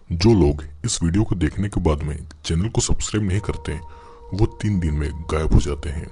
जो लोग इस वीडियो को देखने के बाद में चैनल को सब्सक्राइब नहीं करते वो 3 दिन में गायब हो जाते हैं।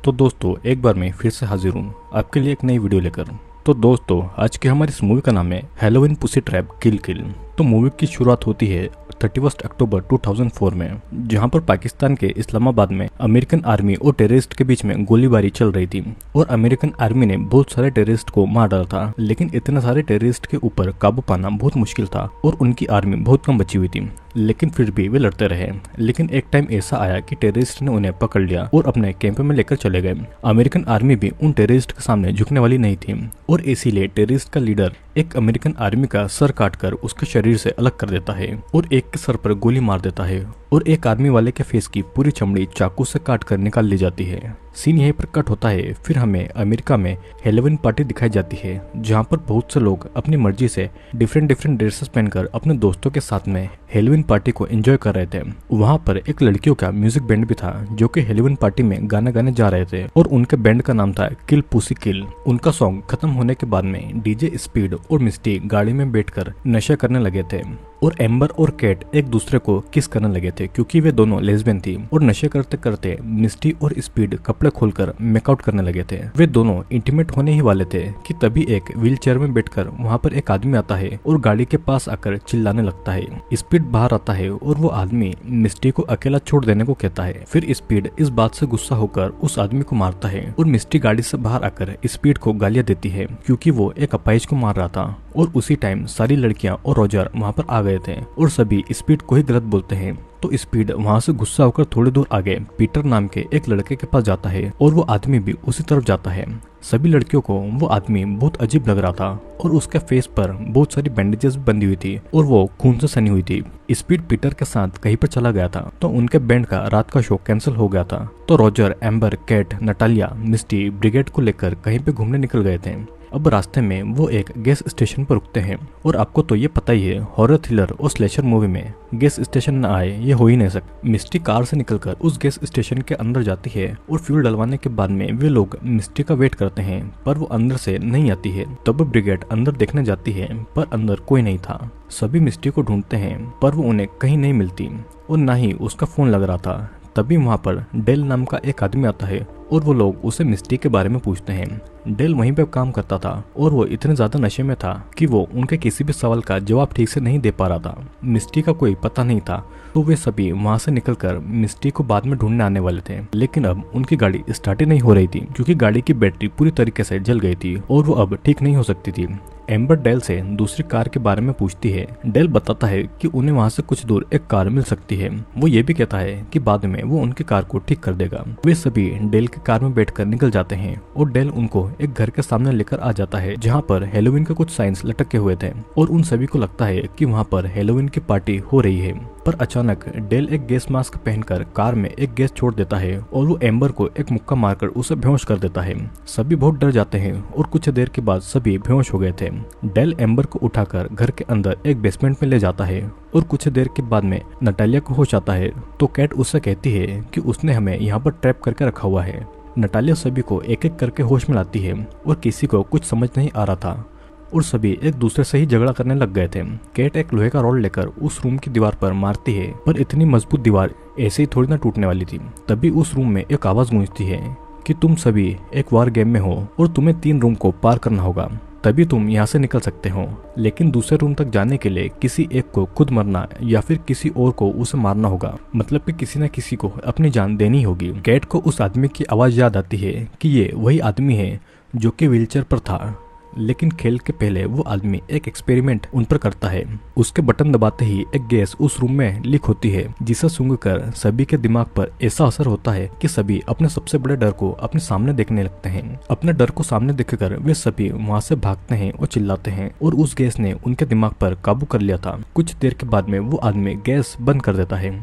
तो दोस्तों एक बार मैं फिर से हाजिर हूँ आपके लिए एक नई वीडियो लेकर। तो दोस्तों आज की हमारी इस मूवी का नाम है हैलोवीन पुसी ट्रैप किल किल। तो मूवी की शुरुआत होती है 31 अक्टूबर 2004 में, जहां पर पाकिस्तान के इस्लामाबाद में अमेरिकन आर्मी और टेररिस्ट के बीच में गोलीबारी चल रही थी और अमेरिकन आर्मी ने बहुत सारे टेररिस्ट को मार डाला था। लेकिन इतने सारे टेररिस्ट के ऊपर काबू पाना बहुत मुश्किल था और उनकी आर्मी बहुत कम बची हुई थी, लेकिन फिर भी वे लड़ते रहे। लेकिन एक टाइम ऐसा आया कि टेररिस्ट ने उन्हें पकड़ लिया और अपने कैंप में लेकर चले गए। अमेरिकन आर्मी भी उन टेररिस्ट के सामने झुकने वाली नहीं थी और इसीलिए टेररिस्ट का लीडर एक अमेरिकन आर्मी का सर काटकर उसके शरीर से अलग कर देता है और एक के सर पर गोली मार देता है और एक आर्मी वाले के फेस की पूरी चमड़ी चाकू से काट कर निकाल ली जाती है। सीन यहीं पर कट होता है। फिर हमें अमेरिका में हैलोवीन पार्टी दिखाई जाती है, जहां पर बहुत से लोग अपनी मर्जी से डिफरेंट ड्रेसेस पहनकर अपने दोस्तों के साथ में हैलोवीन पार्टी को एंजॉय कर रहे थे। वहां पर एक लड़कियों का म्यूजिक बैंड भी था जो कि हैलोवीन पार्टी में गाना गाने जा रहे थे और उनके बैंड का नाम था किल पुसी किल। उनका सॉन्ग खत्म होने के बाद में डीजे स्पीड और मिस्टी गाड़ी में बैठकर नशा करने लगे थे और एम्बर और कैट एक दूसरे को किस करने लगे थे क्योंकि वे दोनों लेस्बियन थी। और नशे करते करते मिस्टी और स्पीड कपड़े खोलकर मेकआउट करने लगे थे। वे दोनों इंटीमेट होने ही वाले थे कि तभी एक व्हील चेयर में बैठकर वहाँ पर एक आदमी आता है और गाड़ी के पास आकर चिल्लाने लगता है। स्पीड बाहर आता है और वो आदमी मिस्टी को अकेला छोड़ देने को कहता है। फिर स्पीड इस बात से गुस्सा होकर उस आदमी को मारता है और मिस्टी गाड़ी से बाहर आकर स्पीड को गालियां देती है क्योंकि वो एक अपाहिज को मार रहा था। और उसी टाइम सारी लड़कियां और रोजर वहाँ पर आ गए थे और सभी स्पीड को ही गलत बोलते हैं। तो स्पीड वहाँ से गुस्सा होकर थोड़ी दूर आगे पीटर नाम के एक लड़के के पास जाता है और वो आदमी भी उसी तरफ जाता है। सभी लड़कियों को वो आदमी बहुत अजीब लग रहा था और उसके फेस पर बहुत सारी बैंडेजेस बंधी हुई थी और वो खून से सनी हुई थी। स्पीड पीटर के साथ कहीं पर चला गया था तो उनके बैंड का रात का शो कैंसिल हो गया था। तो रोजर, एम्बर, कैट, नटालिया, मिस्टी ब्रिगेड को लेकर कहीं पे घूमने निकल गए थे। अब रास्ते में वो एक गैस स्टेशन पर रुकते हैं और आपको तो ये पता ही है हॉरर थ्रिलर और स्लेशर मूवी में गैस स्टेशन न आए ये हो ही नहीं सकता। मिस्टी कार से निकलकर उस गैस स्टेशन के अंदर जाती है और फ्यूल डलवाने के बाद में वे लोग मिस्टी का वेट करते हैं पर वो अंदर से नहीं आती है। तब ब्रिगेड अंदर देखने जाती है पर अंदर कोई नहीं था। सभी मिस्टी को ढूंढते हैं पर वो उन्हें कहीं नहीं मिलती और न ही उसका फोन लग रहा था। तभी वहाँ पर डेल नाम का एक आदमी आता है और वो लोग उसे मिस्टी के बारे में पूछते हैं। डेल वहीं पे काम करता था और वो इतने ज्यादा नशे में था कि वो उनके किसी भी सवाल का जवाब ठीक से नहीं दे पा रहा था। मिस्टी का कोई पता नहीं था तो वे सभी वहाँ से निकलकर मिस्टी को बाद में ढूंढने आने वाले थे। लेकिन अब उनकी गाड़ी स्टार्ट ही नहीं हो रही थी क्योंकि गाड़ी की बैटरी पूरी तरीके से जल गई थी और वो अब ठीक नहीं हो सकती थी। एम्बर डेल से दूसरी कार के बारे में पूछती है। डेल बताता है कि उन्हें वहाँ से कुछ दूर एक कार मिल सकती है। वो ये भी कहता है कि बाद में वो उनकी कार को ठीक कर देगा। वे सभी डेल की कार में बैठकर निकल जाते हैं और डेल उनको एक घर के सामने लेकर आ जाता है जहाँ पर हैलोवीन के कुछ साइंस लटके हुए थे और उन सभी को लगता है कि वहाँ पर हैलोवीन की पार्टी हो रही है। पर अचानक डेल एक गैस मास्क पहनकर कार में एक गैस छोड़ देता है और वो एम्बर को एक मुक्का मारकर उसे बेहोश कर देता है। सभी बहुत डर जाते हैं और कुछ देर के बाद सभी बेहोश हो गए थे। डेल एम्बर को उठाकर घर के अंदर एक बेसमेंट में ले जाता है और कुछ देर के बाद में नटालिया को होश आता है तो कैट उससे कहती है कि उसने हमें यहाँ पर ट्रैप करके रखा हुआ है। नटालिया सभी को एक एक करके होश में लाती है और किसी को कुछ समझ नहीं आ रहा था और सभी एक दूसरे से ही झगड़ा करने लग गए थे। कैट एक लोहे का रॉड लेकर उस रूम की दीवार पर मारती है पर इतनी मजबूत दीवार ऐसे ही थोड़ी ना टूटने वाली थी। तभी उस रूम में एक आवाज गूंजती है कि तुम सभी एक वार गेम में हो और तुम्हें 3 रूम को पार करना होगा तभी तुम यहाँ से निकल सकते हो। लेकिन दूसरे रूम तक जाने के लिए किसी एक को खुद मरना या फिर किसी और को उसे मारना होगा, मतलब कि किसी न किसी को अपनी जान देनी होगी। कैट को उस आदमी की आवाज याद आती है कि ये वही आदमी है जो कि व्हीलचेयर पर था। लेकिन खेल के पहले वो आदमी एक एक्सपेरिमेंट उन पर करता है। उसके बटन दबाते ही एक गैस उस रूम में लीक होती है जिसे सूंघकर सभी के दिमाग पर ऐसा असर होता है कि सभी अपने सबसे बड़े डर को अपने सामने देखने लगते हैं। अपने डर को सामने देखकर वे सभी वहाँ से भागते हैं और चिल्लाते हैं और उस गैस ने उनके दिमाग पर काबू कर लिया था। कुछ देर के बाद में वो आदमी गैस बंद कर देता है।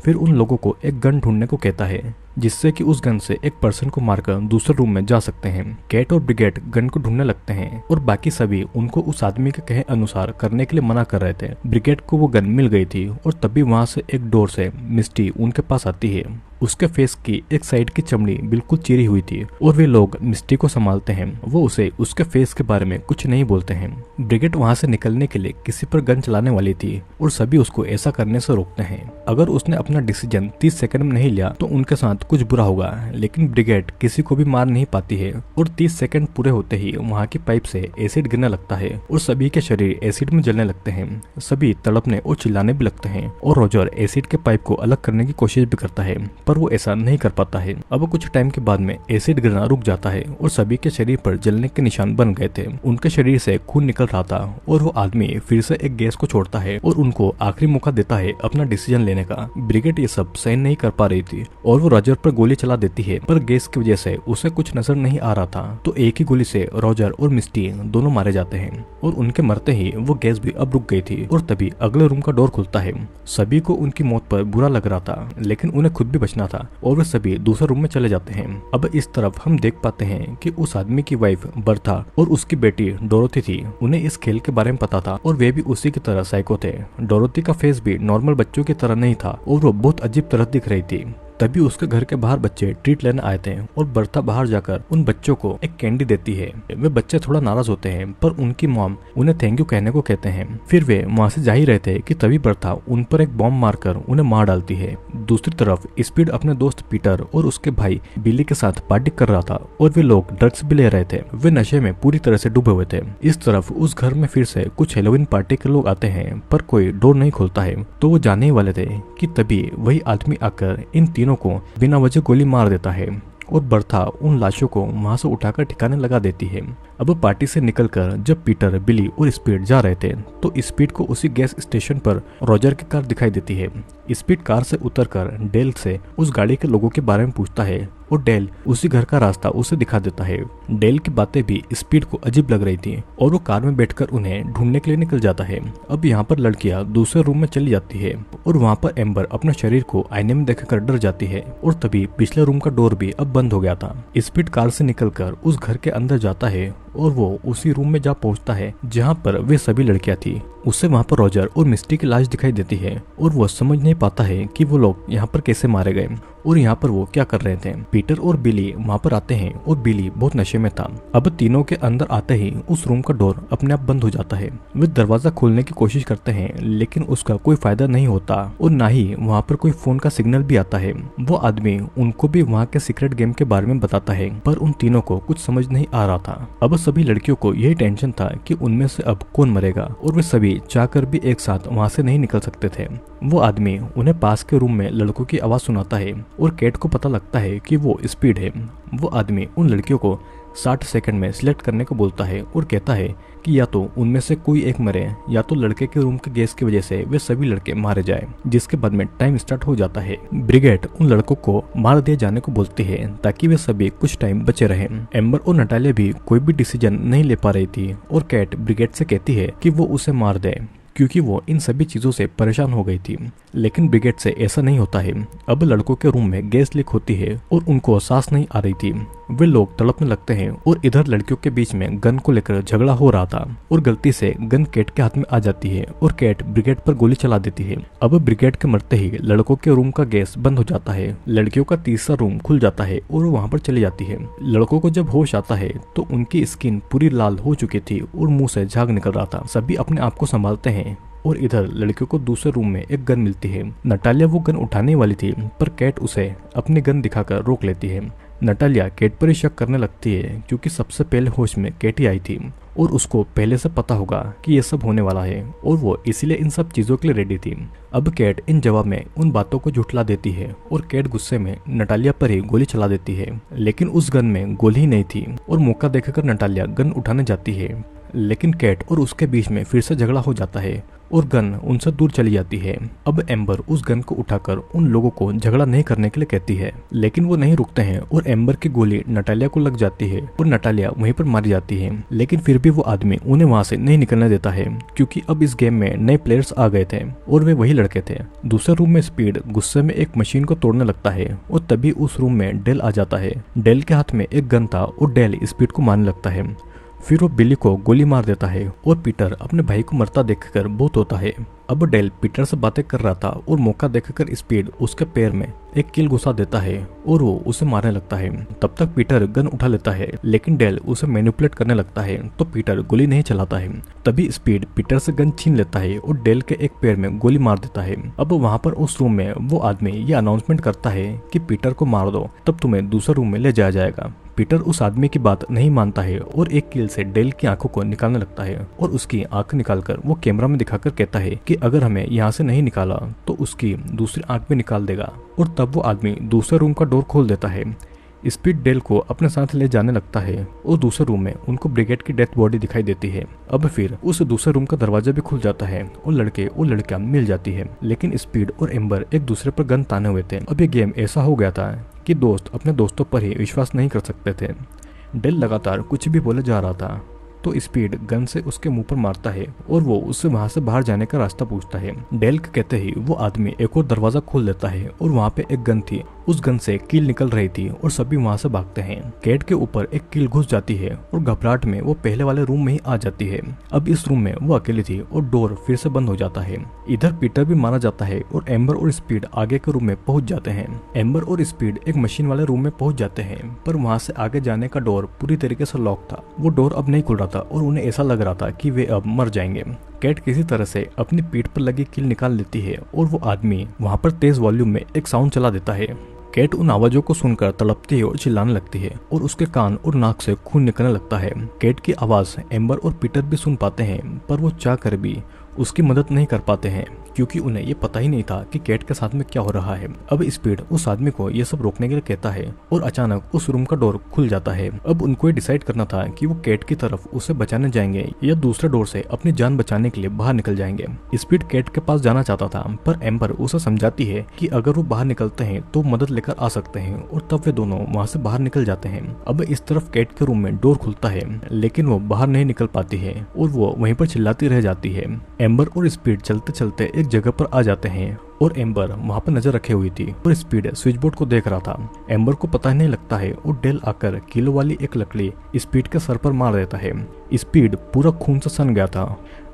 फिर उन लोगों को एक गन ढूंढने को कहता है जिससे कि उस गन से एक पर्सन को मारकर दूसरे रूम में जा सकते हैं। कैट और ब्रिगेड गन को ढूंढने लगते हैं और बाकी सभी उनको उस आदमी के कहे अनुसार करने के लिए मना कर रहे थे। ब्रिगेड को वो गन मिल गई थी और तभी वहाँ से एक डोर से मिस्टी उनके पास आती है उसके फेस की एक साइड की चमड़ी बिल्कुल चिरी हुई थी और वे लोग मिस्टी को संभालते हैं। वो उसे उसके फेस के बारे में कुछ नहीं बोलते हैं। ब्रिगेड वहाँ से निकलने के लिए किसी पर गन चलाने वाली थी और सभी उसको ऐसा करने से रोकते हैं। अगर उसने अपना डिसीजन 30 सेकंड में नहीं लिया तो उनके साथ कुछ बुरा होगा, लेकिन ब्रिगेड किसी को भी मार नहीं पाती है और 30 सेकंड पूरे होते ही वहाँ की पाइप से एसिड गिरने लगता है और सभी के शरीर एसिड में जलने लगते हैं। सभी तड़पने और चिल्लाने भी लगते हैं और रॉजर एसिड के पाइप को अलग करने की कोशिश भी करता है, पर वो ऐसा नहीं कर पाता है। अब कुछ टाइम के बाद में एसिड गिरना रुक जाता है और सभी के शरीर पर जलने के निशान बन गए थे। उनके शरीर से खून निकल रहा था और वो आदमी फिर से एक गैस को छोड़ता है और उनको आखिरी मौका देता है अपना डिसीजन लेने का। ब्रिगेड ये सब सहन नहीं कर पा रही थी और वो रॉजर पर गोली चला देती है, पर गैस की वजह से उसे कुछ नजर नहीं आ रहा था, तो एक ही गोली से रॉजर और मिस्टी दोनों मारे जाते हैं और उनके मरते ही वो गैस भी अब रुक गई थी और तभी अगले रूम का डोर खुलता है। सभी को उनकी मौत पर बुरा लग रहा था, लेकिन उन्हें खुद भी बचना था और वे सभी दूसरे रूम में चले जाते हैं। अब इस तरफ हम देख पाते हैं कि उस आदमी की वाइफ बर्था और उसकी बेटी डोरोथी थी। उन्हें इस खेल के बारे में पता था और वे भी उसी की तरह साइको थे। डोरोथी का फेस भी नॉर्मल बच्चों की तरह नहीं था और वो बहुत अजीब तरह दिख रही थी। तभी उसके घर के बाहर बच्चे ट्रीट लेने आए थे और बर्था बाहर जाकर उन बच्चों को एक कैंडी देती है। वे बच्चे थोड़ा नाराज होते हैं, पर उनकी मॉम उन्हें थैंक यू कहने को कहते हैं। फिर वे वहाँ से जा ही रहे थे कि तभी बर्था उन पर एक बॉम्ब मारकर उन्हें मार डालती है। दूसरी तरफ स्पीड अपने दोस्त पीटर और उसके भाई बिली के साथ पार्टी कर रहा था और वे लोग ड्रग्स भी ले रहे थे। वे नशे में पूरी तरह से डूबे हुए थे। इस तरफ उस घर में फिर से कुछ हेलोवीन पार्टी के लोग आते हैं, पर कोई डोर नहीं खोलता है, तो वो जाने ही वाले थे कि तभी वही आदमी आकर इन तीनों को बिना वजह गोली मार देता है और बर्था उन लाशों को वहां से उठाकर ठिकाने लगा देती है। अब पार्टी से निकलकर जब पीटर, बिली और स्पीड जा रहे थे तो स्पीड को उसी गैस स्टेशन पर रॉजर की कार दिखाई देती है। स्पीड कार से उतरकर डेल से उस गाड़ी के लोगों के बारे में पूछता है और डेल उसी घर का रास्ता उसे दिखा देता है। डेल की बातें भी स्पीड को अजीब लग रही थी और वो कार में बैठकर उन्हें ढूंढने के लिए निकल जाता है। अब यहाँ पर लड़कियां दूसरे रूम में चली जाती है और वहाँ पर एम्बर अपने शरीर को आईने में देखकर डर जाती है और तभी पिछले रूम का डोर भी अब बंद हो गया था। स्पीड कार से निकलकर उस घर के अंदर जाता है और वो उसी रूम में जा पहुंचता है जहां पर वे सभी लड़कियां थी। उसे वहां पर रॉजर और मिस्टी की लाश दिखाई देती है और वो समझ नहीं पाता है कि वो लोग यहाँ पर कैसे मारे गए और यहाँ पर वो क्या कर रहे थे। पीटर और बिली वहाँ पर आते हैं और बिली बहुत नशे में था। अब तीनों के अंदर आते ही उस रूम का डोर अपने आप बंद हो जाता है। वे दरवाजा खोलने की कोशिश करते हैं, लेकिन उसका कोई फायदा नहीं होता और ना ही वहाँ पर कोई फोन का सिग्नल भी आता है। वो आदमी उनको भी वहाँ के सीक्रेट गेम के बारे में बताता है, पर उन तीनों को कुछ समझ नहीं आ रहा था। अब सभी लड़कियों को यही टेंशन था कि उनमें से अब कौन मरेगा और वे सभी चाहकर भी एक साथ वहाँ से नहीं निकल सकते थे। वो आदमी उन्हें पास के रूम में लड़कों की आवाज सुनाता है और कैट को पता लगता है कि वो स्पीड है। वो आदमी उन लड़कियों को 60 सेकंड में सिलेक्ट करने को बोलता है और कहता है कि या तो उनमें से कोई एक मरे या तो लड़के के रूम के गैस की वजह से वे सभी लड़के मारे जाए, जिसके बाद में टाइम स्टार्ट हो जाता है। ब्रिगेड उन लड़कों को मार दिए जाने को बोलती है ताकि वे सभी कुछ टाइम बचे रहें। एम्बर और नटालिया भी कोई भी डिसीजन नहीं ले पा रही थी और कैट ब्रिगेड से कहती है कि वो उसे मार दे क्योंकि वो इन सभी चीजों से परेशान हो गई थी, लेकिन ब्रिगेड से ऐसा नहीं होता है। अब लड़कों के रूम में गैस लीक होती है और उनको सांस नहीं आ रही थी। वे लोग तड़पने लगते हैं और इधर लड़कियों के बीच में गन को लेकर झगड़ा हो रहा था और गलती से गन कैट के हाथ में आ जाती है और कैट ब्रिगेड पर गोली चला देती है। अब ब्रिगेड के मरते ही लड़कों के रूम का गैस बंद हो जाता है। लड़कियों का तीसरा रूम खुल जाता है और वहाँ पर चली जाती है। लड़कों को जब होश आता है तो उनकी स्किन पूरी लाल हो चुकी थी और मुंह से झाग निकल रहा था। सभी अपने आप को संभालते हैं और इधर लड़कियों को दूसरे रूम में एक गन मिलती है। नटालिया वो गन उठाने वाली थी, पर कैट उसे अपनी गन दिखाकर रोक लेती है। नटालिया कैट पर ही शक करने लगती है क्योंकि सबसे पहले होश में कैट ही आई थी और उसको पहले से पता होगा कि ये सब होने वाला है और वो इसीलिए इन सब चीजों के लिए रेडी थी। अब कैट इन जवाब में उन बातों को झुठला देती है और कैट गुस्से में नटालिया पर ही गोली चला देती है, लेकिन उस गन में गोली ही नहीं थी और मौका देखकर नटालिया गन उठाने जाती है, लेकिन कैट और उसके बीच में फिर से झगड़ा हो जाता है और गन उनसे दूर चली जाती है। अब एम्बर उस गन को उठाकर उन लोगों को झगड़ा नहीं करने के लिए कहती है, लेकिन वो नहीं रुकते हैं और एम्बर की गोली नटालिया को लग जाती है और नटालिया वहीं पर मारी जाती है। लेकिन फिर भी वो आदमी उन्हें वहां से नहीं निकलने देता है क्योंकि अब इस गेम में नए प्लेयर्स आ गए थे और वे वही लड़के थे। दूसरे रूम में स्पीड गुस्से में एक मशीन को तोड़ने लगता है और तभी उस रूम में डेल आ जाता है। डेल के हाथ में एक गन था और डेल स्पीड को मारने लगता है। फिर वो बिली को गोली मार देता है और पीटर अपने भाई को मरता देखकर बहुत होता है। अब डेल पीटर से बातें कर रहा था और मौका देखकर स्पीड उसके पैर में एक कील घुसा देता है और वो उसे मारने लगता है। तब तक पीटर गन उठा लेता है, लेकिन डेल उसे मैनिपुलेट करने लगता है तो पीटर गोली नहीं चलाता है। तभी स्पीड पीटर से गन छीन लेता है और डेल के एक पैर में गोली मार देता है। अब वहाँ पर उस रूम में वो आदमी ये अनाउंसमेंट करता है कि पीटर को मार दो, तब तुम्हें दूसरे रूम में ले जाया जाएगा। पीटर उस आदमी की बात नहीं मानता है और एक कील से डेल की आंखों को निकालने लगता है और उसकी आंख निकालकर वो कैमरा में दिखाकर कहता है कि अगर हमें यहाँ से नहीं निकाला तो उसकी दूसरी आंख भी निकाल देगा। और तब वो आदमी दूसरे रूम का डोर खोल देता है। स्पीड डेल को अपने साथ ले जाने लगता है और दूसरे रूम में उनको ब्रिगेड की डेथ बॉडी दिखाई देती है। अब फिर उस दूसरे रूम का दरवाजा भी खुल जाता है और लड़के और लड़कियां मिल जाती है, लेकिन स्पीड और एम्बर एक दूसरे पर गन ताने हुए थे। अब ये गेम ऐसा हो गया था कि दोस्त अपने दोस्तों पर ही विश्वास नहीं कर सकते थे। डेल लगातार कुछ भी बोले जा रहा था तो स्पीड गन से उसके मुंह पर मारता है और वो उससे वहां से बाहर जाने का रास्ता पूछता है। डेल के कहते ही वो आदमी एक और दरवाजा खोल देता है और वहाँ पे एक गन थी, उस गन से कील निकल रही थी और सभी वहां से भागते हैं। कैट के ऊपर एक कील घुस जाती है और घबराहट में वो पहले वाले रूम में ही आ जाती है। अब इस रूम में वो अकेली थी और डोर फिर से बंद हो जाता है। इधर पीटर भी मारा जाता है और एम्बर और स्पीड आगे के रूम में पहुंच जाते हैं। एम्बर और स्पीड एक मशीन वाले रूम में पहुंच जाते हैं, पर वहां से आगे जाने का डोर पूरी तरीके से लॉक था। वो डोर अब नहीं खुल रहा था और उन्हें ऐसा लग रहा था कि वे अब मर जाएंगे। कैट किसी तरह से अपनी पीठ पर लगी कील निकाल लेती है और वो आदमी वहां पर तेज वॉल्यूम में एक साउंड चला देता है। कैट उन आवाजों को सुनकर तड़पती है और चिल्लाने लगती है और उसके कान और नाक से खून निकलने लगता है। कैट की आवाज एम्बर और पीटर भी सुन पाते हैं, पर वो चाह कर भी उसकी मदद नहीं कर पाते हैं क्योंकि उन्हें ये पता ही नहीं था कि कैट के साथ में क्या हो रहा है। अब स्पीड उस आदमी को ये सब रोकने के लिए कहता है और अचानक उस रूम का डोर खुल जाता है। अब उनको ये डिसाइड करना था कि वो कैट की तरफ उसे बचाने जाएंगे या दूसरे डोर से अपनी जान बचाने के लिए बाहर निकल जाएंगे। स्पीड कैट के पास जाना चाहता था, पर एम्बर उसे समझाती है कि अगर वो बाहर निकलते हैं तो मदद लेकर आ सकते हैं और तब वे दोनों वहाँ से बाहर निकल जाते हैं। अब इस तरफ कैट के रूम में डोर खुलता है, लेकिन वो बाहर नहीं निकल पाती है और वो वहीं पर चिल्लाती रह जाती है। एम्बर और स्पीड चलते चलते एक जगह पर आ जाते हैं और एम्बर वहां पर नजर रखे हुई थी और स्पीड स्विच बोर्ड को देख रहा था। एम्बर को पता ही नहीं लगता है और डेल आकर किलो वाली एक लकड़ी स्पीड के सर पर मार देता है। स्पीड पूरा खून से सन गया था।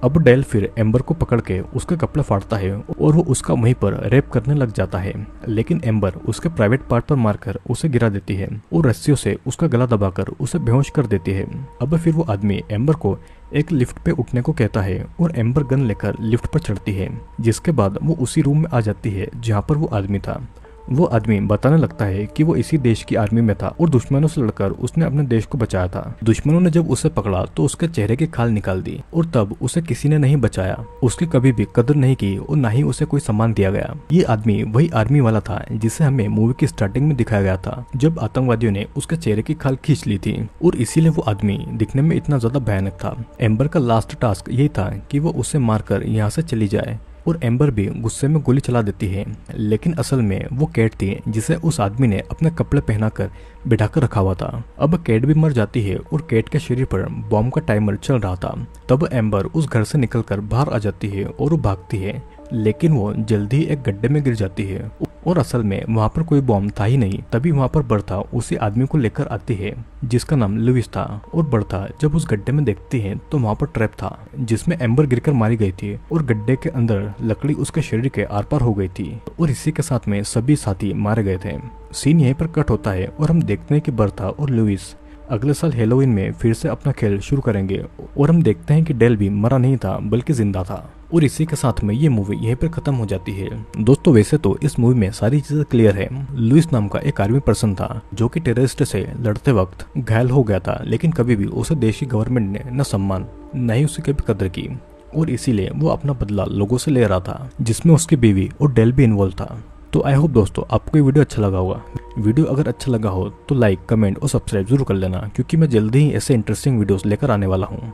अब डेल फिर एम्बर को पकड़ के उसके कपड़े फाड़ता है और वो उसका वहीं पर रेप करने लग जाता है, लेकिन एम्बर उसके प्राइवेट पार्ट पर मारकर उसे गिरा देती है और रस्सियों से उसका गला दबाकर उसे बेहोश कर देती है। अब फिर वो आदमी एम्बर को एक लिफ्ट पे उठने को कहता है और एम्बर गन लेकर लिफ्ट पर चढ़ती है, जिसके बाद वो उसी रूम में आ जाती है जहाँ पर वो आदमी था। वो आदमी बताने लगता है कि वो इसी देश की आर्मी में था और दुश्मनों से लड़कर उसने अपने देश को बचाया था। दुश्मनों ने जब उसे पकड़ा तो उसके चेहरे की खाल निकाल दी और तब उसे किसी ने नहीं बचाया। उसकी कभी भी कदर नहीं की और न ही उसे कोई सम्मान दिया गया। ये आदमी वही आर्मी वाला था जिसे हमें मूवी की स्टार्टिंग में दिखाया गया था, जब आतंकवादियों ने उसके चेहरे की खाल खींच ली थी और इसीलिए वो आदमी दिखने में इतना ज्यादा भयानक था। एम्बर का लास्ट टास्क यही था कि वो उसे मारकर यहाँ से चली जाए और एम्बर भी गुस्से में गोली चला देती है, लेकिन असल में वो कैट थी जिसे उस आदमी ने अपने कपड़े पहनाकर बिठाकर रखा हुआ था। अब कैट भी मर जाती है और कैट के शरीर पर बॉम्ब का टाइमर चल रहा था। तब एम्बर उस घर से निकलकर बाहर आ जाती है और वो भागती है, लेकिन वो जल्दी ही एक गड्ढे में गिर जाती है और असल में वहाँ पर कोई बॉम्ब था ही नहीं। तभी वहाँ पर बर्था उसी आदमी को लेकर आती है जिसका नाम लुइस था और बर्था जब उस गड्ढे में देखती है तो वहाँ पर ट्रैप था जिसमें एम्बर गिरकर मारी गई थी और गड्ढे के अंदर लकड़ी उसके शरीर के आर पार हो गई थी और इसी के साथ में सभी साथी मारे गए थे। सीन यहीं पर कट होता है और हम देखते हैं कि बर्था और लुइस अगले साल हेलोवीन में फिर से अपना खेल शुरू करेंगे और हम देखते हैं कि डेल भी मरा नहीं था बल्कि जिंदा था। और इसी के साथ में ये मूवी यहीं पर खत्म हो जाती है। दोस्तों वैसे तो इस मूवी में सारी चीजें क्लियर है। लुइस नाम का एक आर्मी पर्सन था जो कि टेररिस्ट से लड़ते वक्त घायल हो गया था, लेकिन कभी भी उसे देश की गवर्नमेंट ने न सम्मान न ही उसकी कभी कदर की और इसीलिए वो अपना बदला लोगों से ले रहा था, जिसमें उसकी बीवी और डेल भी इन्वॉल्व था। तो आई होप दोस्तों आपको ये वीडियो अच्छा लगा होगा। वीडियो अगर अच्छा लगा हो तो लाइक, कमेंट और सब्सक्राइब जरूर कर लेना, क्योंकि मैं जल्दी ही ऐसे इंटरेस्टिंग वीडियोस लेकर आने वाला हूँ।